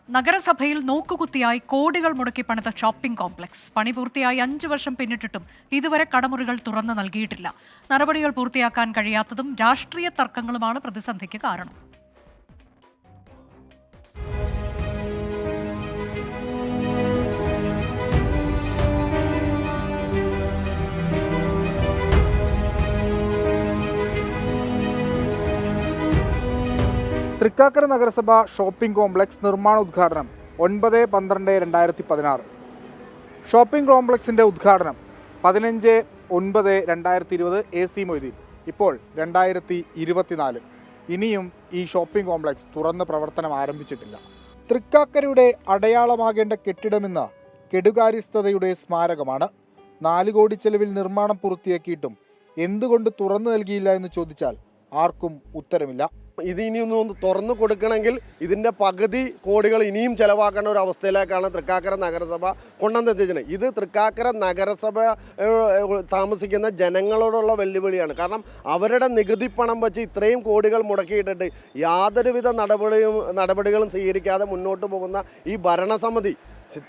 നഗരസഭയിൽ നോക്കുകുത്തിയായി കോടികൾ മുടക്കി പണിത ഷോപ്പിംഗ് കോംപ്ലക്സ് പണി പൂർത്തിയായി 5 വർഷം പിന്നിട്ടിട്ടും ഇതുവരെ കടമുറികൾ തുറന്നു നൽകിയിട്ടില്ല. നടപടികൾ പൂർത്തിയാക്കാൻ കഴിയാത്തതും രാഷ്ട്രീയ തർക്കങ്ങളുമാണ് പ്രതിസന്ധിക്ക് കാരണം. തൃക്കാക്കര നഗരസഭ ഷോപ്പിംഗ് കോംപ്ലക്സ് നിർമ്മാണ ഉദ്ഘാടനം 9/12/2016. ഷോപ്പിംഗ് കോംപ്ലക്സിൻ്റെ ഉദ്ഘാടനം 15/9/2020 AC മൊയ്തീൻ. ഇപ്പോൾ 2024. ഇനിയും ഈ ഷോപ്പിംഗ് കോംപ്ലക്സ് തുറന്ന് പ്രവർത്തനം ആരംഭിച്ചിട്ടില്ല. തൃക്കാക്കരയുടെ അടയാളമാകേണ്ട കെട്ടിടമെന്ന കെടുകാര്യസ്ഥതയുടെ സ്മാരകമാണ്. 4 കോടി ചെലവിൽ നിർമ്മാണം പൂർത്തിയാക്കിയിട്ടും എന്തുകൊണ്ട് തുറന്നു നൽകിയില്ല എന്ന് ചോദിച്ചാൽ ആർക്കും ഉത്തരമില്ല. ഇത് ഇനിയൊന്ന് തുറന്നു കൊടുക്കണമെങ്കിൽ ഇതിൻ്റെ പകുതി കോടികൾ ഇനിയും ചെലവാക്കേണ്ട ഒരു അവസ്ഥയിലേക്കാണ് തൃക്കാക്കര നഗരസഭ കൊണ്ടുവന്നെത്തിച്ചത്. ഇത് തൃക്കാക്കര നഗരസഭ താമസിക്കുന്ന ജനങ്ങളോടുള്ള വെല്ലുവിളിയാണ്. കാരണം അവരുടെ നികുതി പണം വെച്ച് ഇത്രയും കോടികൾ മുടക്കിയിട്ടിട്ട് യാതൊരുവിധ നടപടികളും സ്വീകരിക്കാതെ മുന്നോട്ട് പോകുന്ന ഈ ഭരണസമിതി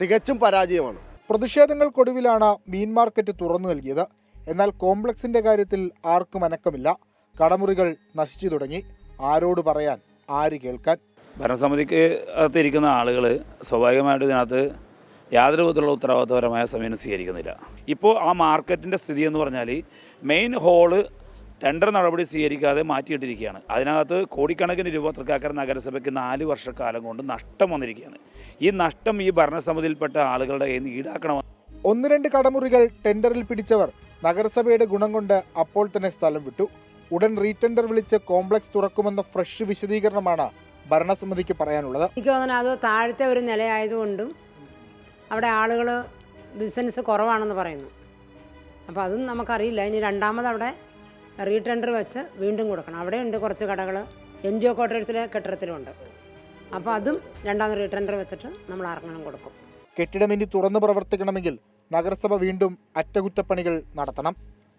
തികച്ചും പരാജയമാണ്. പ്രതിഷേധങ്ങൾക്കൊടുവിലാണ് മീൻ മാർക്കറ്റ് തുറന്നു നൽകിയത്. എന്നാൽ കോംപ്ലക്സിന്റെ കാര്യത്തിൽ ആർക്കും അനക്കമില്ല. കടമുറികൾ നശിച്ചു തുടങ്ങി. ആരോട് പറയാൻ, ആര് കേൾക്കാൻ? ഭരണസമിതിക്ക് അകത്തിരിക്കുന്ന ആളുകൾ സ്വാഭാവികമായിട്ട് ഇതിനകത്ത് യാതൊരു വിധത്തിലുള്ള ഉത്തരവാദിത്വപരമായ സമയം സ്വീകരിക്കുന്നില്ല. ഇപ്പോൾ ആ മാർക്കറ്റിൻ്റെ സ്ഥിതി എന്ന് പറഞ്ഞാൽ മെയിൻ ഹോള് ടെൻഡർ നടപടി സ്വീകരിക്കാതെ മാറ്റിയിട്ടിരിക്കുകയാണ്. അതിനകത്ത് കോടിക്കണക്കിന് രൂപ തൃക്കാക്കര നഗരസഭയ്ക്ക് 4 വർഷക്കാലം കൊണ്ട് നഷ്ടം വന്നിരിക്കുകയാണ്. ഈ നഷ്ടം ഈ ഭരണസമിതിയിൽപ്പെട്ട ആളുകളുടെ കയ്യിൽ നിന്ന് ഈടാക്കണം. 1-2 കടമുറികൾ ടെൻഡറിൽ പിടിച്ചവർ നഗരസഭയുടെ ഗുണം കൊണ്ട് അപ്പോൾ തന്നെ സ്ഥലം വിട്ടു. ഉടൻ റീടെൻഡർ വിളിച്ച് കോംപ്ലക്സ് തുറക്കുമെന്ന ഫ്രഷ് വിശദീകരണമാണ് ഭരണസമിതിക്ക് പറയാനുള്ളത്. എനിക്ക് തോന്നുന്നത് അത് താഴത്തെ ഒരു നിലയായതുകൊണ്ടും അവിടെ ആളുകൾ ബിസിനസ് കുറവാണെന്ന് പറയുന്നു. അപ്പോൾ അതും നമുക്കറിയില്ല. ഇനി രണ്ടാമത് അവിടെ റീടെൻഡർ വെച്ച് വീണ്ടും കൊടുക്കണം. അവിടെയുണ്ട് കുറച്ച് കടകൾ, NGO ക്വാർട്ടേഴ്സിലെ കെട്ടിടത്തിലുണ്ട്. അപ്പോൾ അതും രണ്ടാമത് റീടെൻഡർ വെച്ചിട്ട് നമ്മൾ ആർക്കെങ്കിലും കൊടുക്കും. കെട്ടിടം ഇനി തുറന്ന് പ്രവർത്തിക്കണമെങ്കിൽ നഗരസഭ വീണ്ടും അറ്റകുറ്റപ്പണികൾ നടത്തണം.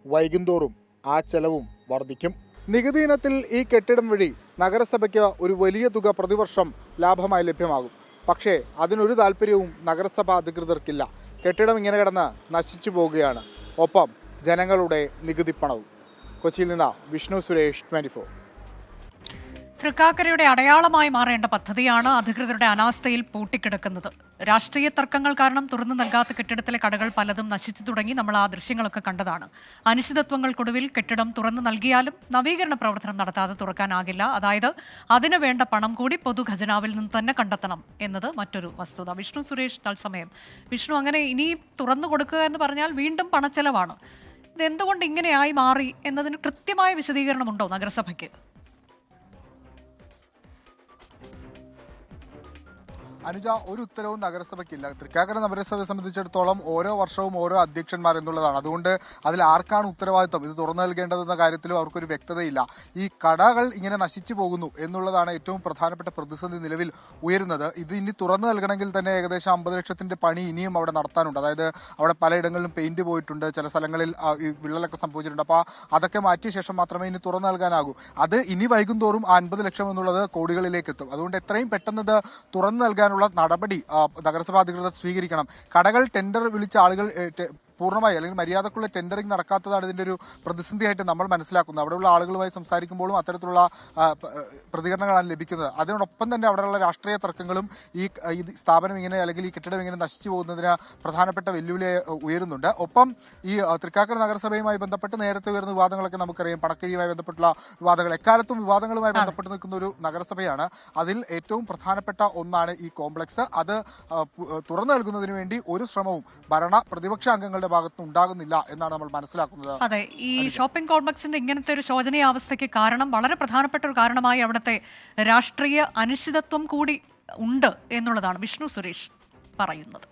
വൈകുന്തോറും ആ ചെലവും വർദ്ധിക്കും. നികുതി ഇനത്തിൽ ഈ കെട്ടിടം വഴി നഗരസഭയ്ക്ക് ഒരു വലിയ തുക പ്രതിവർഷം ലാഭമായി ലഭ്യമാകും. പക്ഷേ അതിനൊരു താല്പര്യവും നഗരസഭ അധികൃതർക്കില്ല. കെട്ടിടം ഇങ്ങനെ കിടന്ന് നശിച്ചു പോവുകയാണ്. ഒപ്പം ജനങ്ങളുടെ നികുതി പണവും. കൊച്ചിയിൽ നിന്ന് വിഷ്ണു സുരേഷ്, 24. തൃക്കാക്കരയുടെ അടയാളമായി മാറേണ്ട പദ്ധതിയാണ് അധികൃതരുടെ അനാസ്ഥയിൽ പൂട്ടിക്കിടക്കുന്നത്. രാഷ്ട്രീയ തർക്കങ്ങൾ കാരണം തുറന്നു നൽകാത്ത കെട്ടിടത്തിലെ കടകൾ പലതും നശിച്ചു തുടങ്ങി. നമ്മൾ ആ ദൃശ്യങ്ങളൊക്കെ കണ്ടതാണ്. അനിശ്ചിതത്വങ്ങൾക്കൊടുവിൽ കെട്ടിടം തുറന്നു നൽകിയാലും നവീകരണ പ്രവർത്തനം നടത്താതെ തുറക്കാനാകില്ല. അതായത് അതിനു വേണ്ട പണം കൂടി പൊതുഖജനാവിൽ നിന്ന് തന്നെ കണ്ടെത്തണം എന്നത് മറ്റൊരു വസ്തുത. വിഷ്ണു സുരേഷ് തത്സമയം. വിഷ്ണു, അങ്ങനെ ഇനി തുറന്നു കൊടുക്കുക എന്ന് പറഞ്ഞാൽ വീണ്ടും പണച്ചെലവാണ്. ഇതെന്തുകൊണ്ട് ഇങ്ങനെയായി മാറി എന്നതിന് കൃത്യമായ വിശദീകരണമുണ്ടോ നഗരസഭയ്ക്ക്? അനുജ, ഒരു ഉത്തരവും നഗരസഭയ്ക്കില്ല. തൃക്കാക്കര നഗരസഭയെ സംബന്ധിച്ചിടത്തോളം ഓരോ വർഷവും ഓരോ അധ്യക്ഷന്മാർ എന്നുള്ളതാണ്. അതുകൊണ്ട് അതിൽ ആർക്കാണ് ഉത്തരവാദിത്വം, ഇത് തുറന്നു നൽകേണ്ടതെന്ന കാര്യത്തിലും അവർക്കൊരു വ്യക്തതയില്ല. ഈ കടകൾ ഇങ്ങനെ നശിച്ചു പോകുന്നു എന്നുള്ളതാണ് ഏറ്റവും പ്രധാനപ്പെട്ട പ്രതിസന്ധി നിലവിൽ ഉയരുന്നത്. ഇത് ഇനി തുറന്നു നൽകണമെങ്കിൽ തന്നെ ഏകദേശം 50 ലക്ഷത്തിന്റെ പണി ഇനിയും അവിടെ നടത്താനുണ്ട്. അതായത് അവിടെ പലയിടങ്ങളിലും പെയിന്റ് പോയിട്ടുണ്ട്, ചില സ്ഥലങ്ങളിൽ ഈ വിള്ളലൊക്കെ സംഭവിച്ചിട്ടുണ്ട്. അപ്പോൾ അതൊക്കെ മാറ്റിയ ശേഷം മാത്രമേ ഇനി തുറന്നു നൽകാനാകൂ. അത് ഇനി വൈകുന്തോറും 50 ലക്ഷം എന്നുള്ളത് കോടികളിലേക്ക് എത്തും. അതുകൊണ്ട് എത്രയും പെട്ടെന്ന് ഇത് തുറന്നു നൽകാൻ നടപടി നഗരസഭാ അധികൃതർ സ്വീകരിക്കണം. കടകൾ ടെൻഡർ വിളിച്ച ആളുകൾ പൂർണ്ണമായി അല്ലെങ്കിൽ മര്യാദക്കുള്ള ടെൻഡറിങ് നടക്കാത്തതാണ് ഇതിൻ്റെ ഒരു പ്രതിസന്ധിയായിട്ട് നമ്മൾ മനസ്സിലാക്കുന്നത്. അവിടെയുള്ള ആളുകളുമായി സംസാരിക്കുമ്പോഴും അത്തരത്തിലുള്ള പ്രതികരണങ്ങളാണ് ലഭിക്കുന്നത്. അതിനോടൊപ്പം തന്നെ അവിടെയുള്ള രാഷ്ട്രീയ തർക്കങ്ങളും ഈ സ്ഥാപനം ഇങ്ങനെ അല്ലെങ്കിൽ ഈ കെട്ടിടം ഇങ്ങനെ നശിച്ചു പോകുന്നതിന് പ്രധാനപ്പെട്ട വെല്ലുവിളി ഉയരുന്നുണ്ട്. ഒപ്പം ഈ തൃക്കാക്കര നഗരസഭയുമായി ബന്ധപ്പെട്ട് നേരത്തെ ഉയർന്ന വിവാദങ്ങളൊക്കെ നമുക്കറിയാം. പണക്കിഴിയുമായി ബന്ധപ്പെട്ടുള്ള വിവാദങ്ങൾ എക്കാലത്തും വിവാദങ്ങളുമായി ബന്ധപ്പെട്ട് നിൽക്കുന്ന ഒരു നഗരസഭയാണ്. അതിൽ ഏറ്റവും പ്രധാനപ്പെട്ട ഒന്നാണ് ഈ കോംപ്ലക്സ്. അത് തുറന്നു നൽകുന്നതിന് വേണ്ടി ഒരു ശ്രമവും ഭരണ പ്രതിപക്ഷ അംഗങ്ങളുടെ ഭാഗത്ത് ഉണ്ടാകുന്നില്ല എന്നാണ് നമ്മൾ മനസ്സിലാക്കുന്നത്. അതെ, ഈ ഷോപ്പിംഗ് കോംപ്ലക്സിന്റെ ഇങ്ങനത്തെ ഒരു ശോചനീയാവസ്ഥയ്ക്ക് കാരണം വളരെ പ്രധാനപ്പെട്ട ഒരു കാരണമായി അവിടുത്തെ രാഷ്ട്രീയ അനിശ്ചിതത്വം കൂടി ഉണ്ട് എന്നുള്ളതാണ് വിഷ്ണു സുരേഷ് പറയുന്നത്.